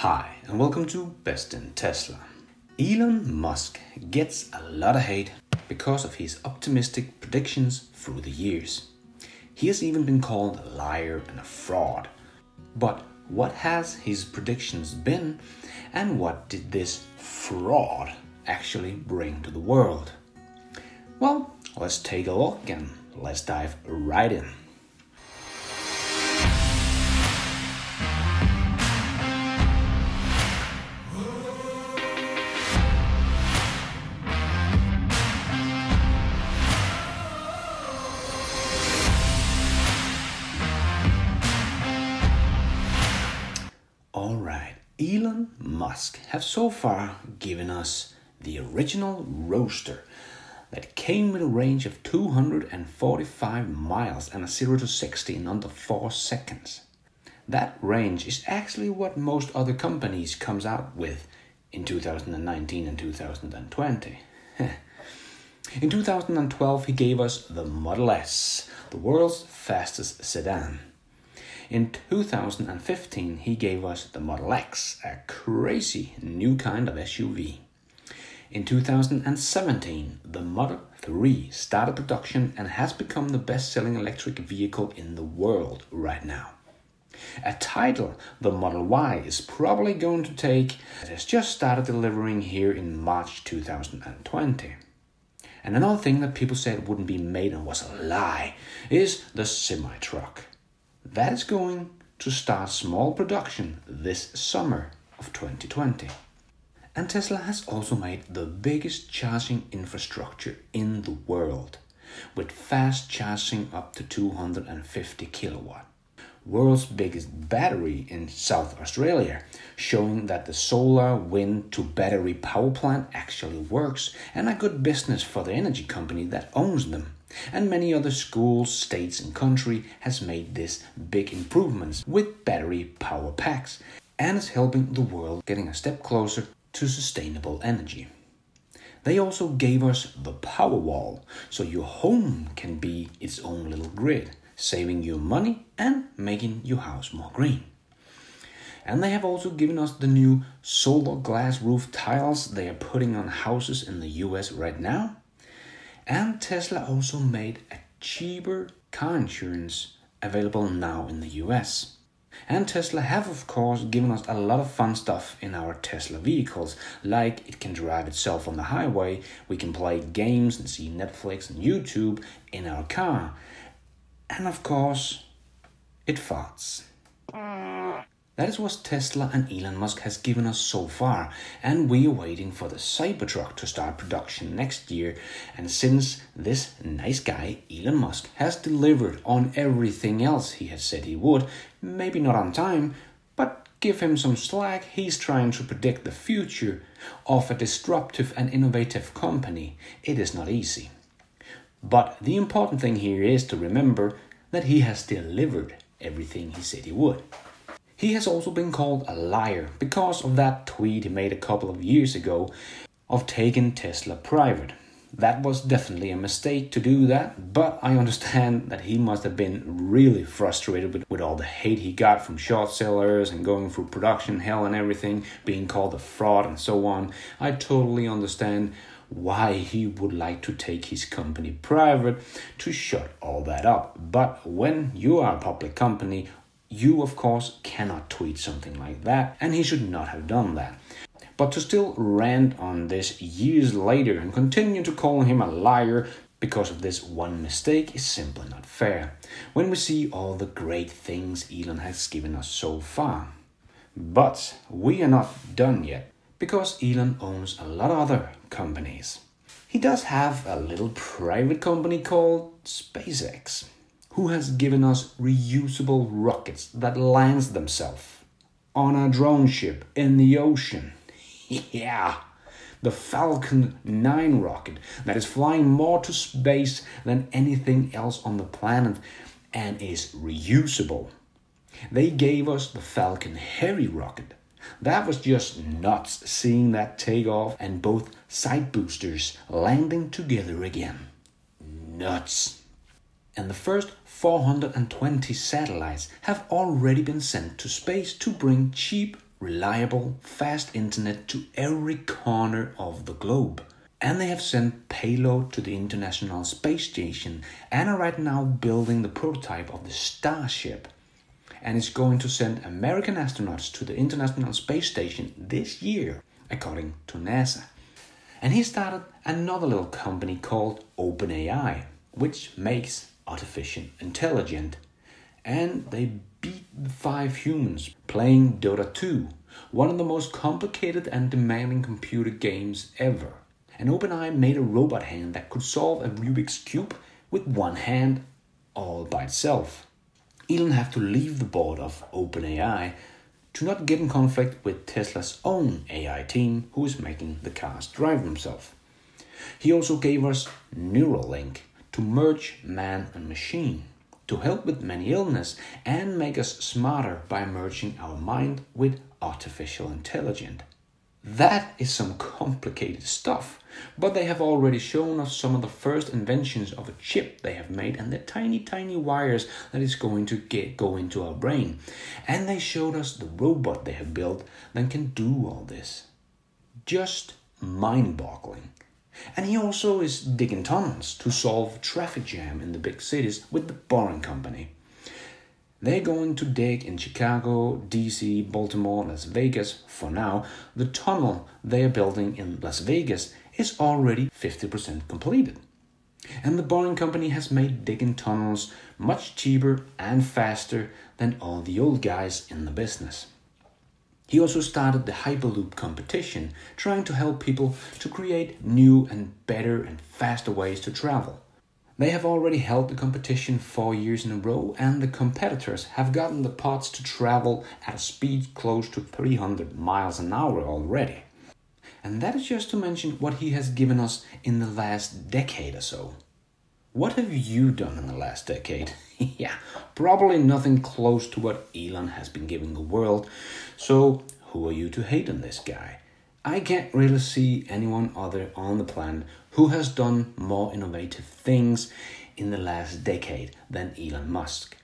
Hi, and welcome to Best in Tesla. Elon Musk gets a lot of hate because of his optimistic predictions through the years. He has even been called a liar and a fraud. But what has his predictions been, and what did this fraud actually bring to the world? Well, let's take a look and let's dive right in. Alright, Elon Musk has so far given us the original Roadster that came with a range of 245 miles and a 0 to 60 in under 4 seconds. That range is actually what most other companies comes out with in 2019 and 2020. In 2012 he gave us the Model S, the world's fastest sedan. In 2015, he gave us the Model X, a crazy new kind of SUV. In 2017, the Model 3 started production and has become the best-selling electric vehicle in the world right now. A title the Model Y is probably going to take has just started delivering here in March 2020. And another thing that people said wouldn't be made and was a lie is the semi-truck. That is going to start small production this summer of 2020. And Tesla has also made the biggest charging infrastructure in the world, with fast charging up to 250 kilowatt. World's biggest battery in South Australia, showing that the solar, wind to battery power plant actually works and a good business for the energy company that owns them. And many other schools, states and country has made this big improvements with battery power packs and is helping the world getting a step closer to sustainable energy. They also gave us the Powerwall, so your home can be its own little grid, saving you money and making your house more green. And they have also given us the new solar glass roof tiles they are putting on houses in the US right now. And Tesla also made a cheaper car insurance available now in the US. And Tesla have of course given us a lot of fun stuff in our Tesla vehicles, like it can drive itself on the highway, we can play games and see Netflix and YouTube in our car. And of course, it farts. That is what Tesla and Elon Musk has given us so far, and we are waiting for the Cybertruck to start production next year. And since this nice guy, Elon Musk, has delivered on everything else he has said he would, maybe not on time, but give him some slack, he's trying to predict the future of a disruptive and innovative company. It is not easy. But the important thing here is to remember that he has delivered everything he said he would. He has also been called a liar because of that tweet he made a couple of years ago of taking Tesla private. That was definitely a mistake to do that, but I understand that he must have been really frustrated with all the hate he got from short sellers and going through production hell and everything, being called a fraud and so on. I totally understand why he would like to take his company private to shut all that up. But when you are a public company, you of course cannot tweet something like that, and he should not have done that. But to still rant on this years later and continue to call him a liar because of this one mistake is simply not fair, when we see all the great things Elon has given us so far. But we are not done yet, because Elon owns a lot of other companies. He does have a little private company called SpaceX, who has given us reusable rockets that lands themselves on a drone ship in the ocean. Yeah, the Falcon 9 rocket that is flying more to space than anything else on the planet and is reusable. They gave us the Falcon Heavy rocket. That was just nuts, seeing that take off and both side boosters landing together again. Nuts. And the first 420 satellites have already been sent to space to bring cheap, reliable, fast internet to every corner of the globe. And they have sent payload to the International Space Station and are right now building the prototype of the Starship. And it's going to send American astronauts to the International Space Station this year, according to NASA. And he started another little company called OpenAI, which makes artificial intelligence. And they beat the 5 humans playing Dota 2, one of the most complicated and demanding computer games ever. And OpenAI made a robot hand that could solve a Rubik's Cube with one hand all by itself. Elon had to leave the board of OpenAI to not get in conflict with Tesla's own AI team, who is making the cars drive themselves. He also gave us Neuralink to merge man and machine, to help with many illness and make us smarter by merging our mind with artificial intelligence. That is some complicated stuff, but they have already shown us some of the first inventions of a chip they have made and the tiny wires that is going to go into our brain. And they showed us the robot they have built that can do all this. Just mind-boggling. And he also is digging tunnels to solve traffic jam in the big cities with the Boring Company. They're going to dig in Chicago, DC, Baltimore, Las Vegas. For now, the tunnel they are building in Las Vegas is already 50% completed. And the Boring Company has made digging tunnels much cheaper and faster than all the old guys in the business. He also started the Hyperloop competition, trying to help people to create new and better and faster ways to travel. They have already held the competition 4 years in a row, and the competitors have gotten the pods to travel at a speed close to 300 miles an hour already. And that is just to mention what he has given us in the last decade or so. What have you done in the last decade? Yeah, probably nothing close to what Elon has been giving the world. So who are you to hate on this guy? I can't really see anyone other on the planet who has done more innovative things in the last decade than Elon Musk.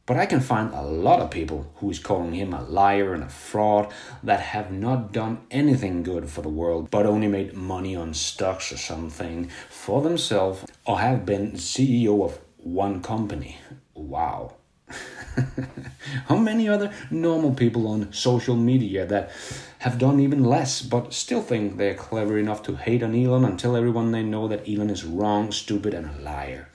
But I can find a lot of people who is calling him a liar and a fraud that have not done anything good for the world, but only made money on stocks or something for themselves, or have been CEO of one company. Wow. How many other normal people on social media that have done even less but still think they're clever enough to hate on Elon and tell everyone they know that Elon is wrong, stupid and a liar?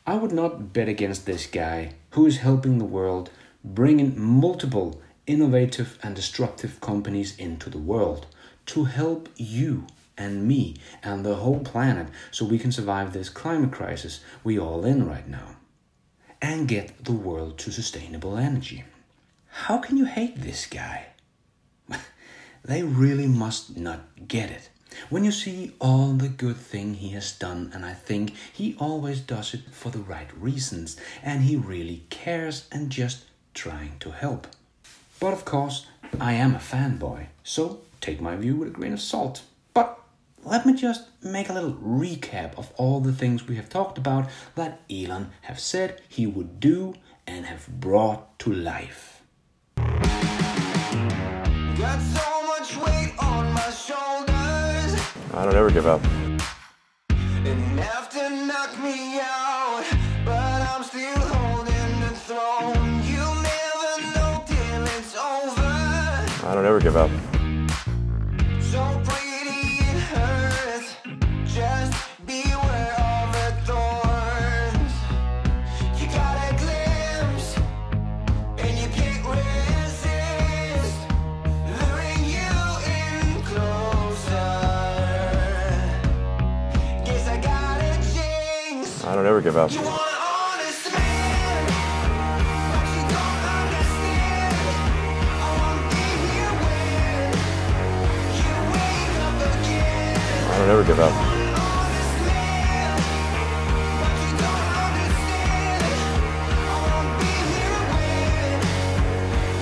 I would not bet against this guy who is helping the world, bringing multiple innovative and disruptive companies into the world to help you and me and the whole planet so we can survive this climate crisis we all in right now and get the world to sustainable energy. How can you hate this guy? They really must not get it. When you see all the good thing he has done, and I think he always does it for the right reasons, and he really cares and just trying to help. But of course, I am a fanboy, so take my view with a grain of salt. But let me just make a little recap of all the things we have talked about that Elon have said he would do and have brought to life. Got so much weight on my shoulders. I don't ever give up. Enough to knock me out, but I'm still holding the throne. You never know till it's over. I don't ever give up. So pretty it hurts. Just beware of the thorns. You got a glimpse, and you can't resist. Luring you in closer. Guess I got a jinx. I don't ever give up. You want an honest man, but you don't understand. I won't be here when you wake up again. I don't ever give up. An honest man, but you don't understand. I won't be here when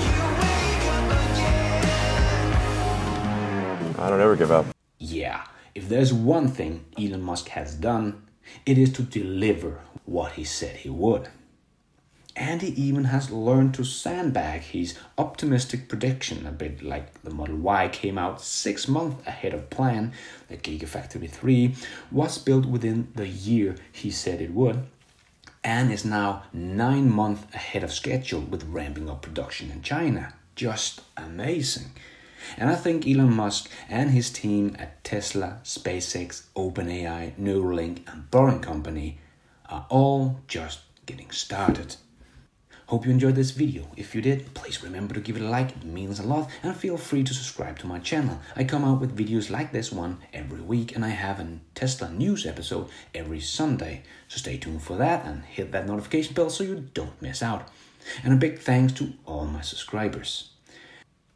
you wake up again. I don't ever give up. Yeah, if there's one thing Elon Musk has done, it is to deliver what he said he would. and he even has learned to sandbag his optimistic prediction, a bit like the Model Y came out 6 months ahead of plan. The Gigafactory 3 was built within the year he said it would, and is now 9 months ahead of schedule with ramping up production in China. Just amazing. And I think Elon Musk and his team at Tesla, SpaceX, OpenAI, Neuralink and Boring Company are all just getting started. Hope you enjoyed this video. If you did, please remember to give it a like, it means a lot, and feel free to subscribe to my channel. I come out with videos like this one every week, and I have a Tesla news episode every Sunday. So stay tuned for that and hit that notification bell so you don't miss out. And a big thanks to all my subscribers.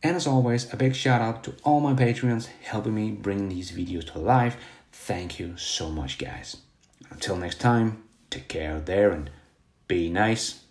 And as always, a big shout out to all my Patreons helping me bring these videos to life. Thank you so much, guys. Until next time, take care out there and be nice.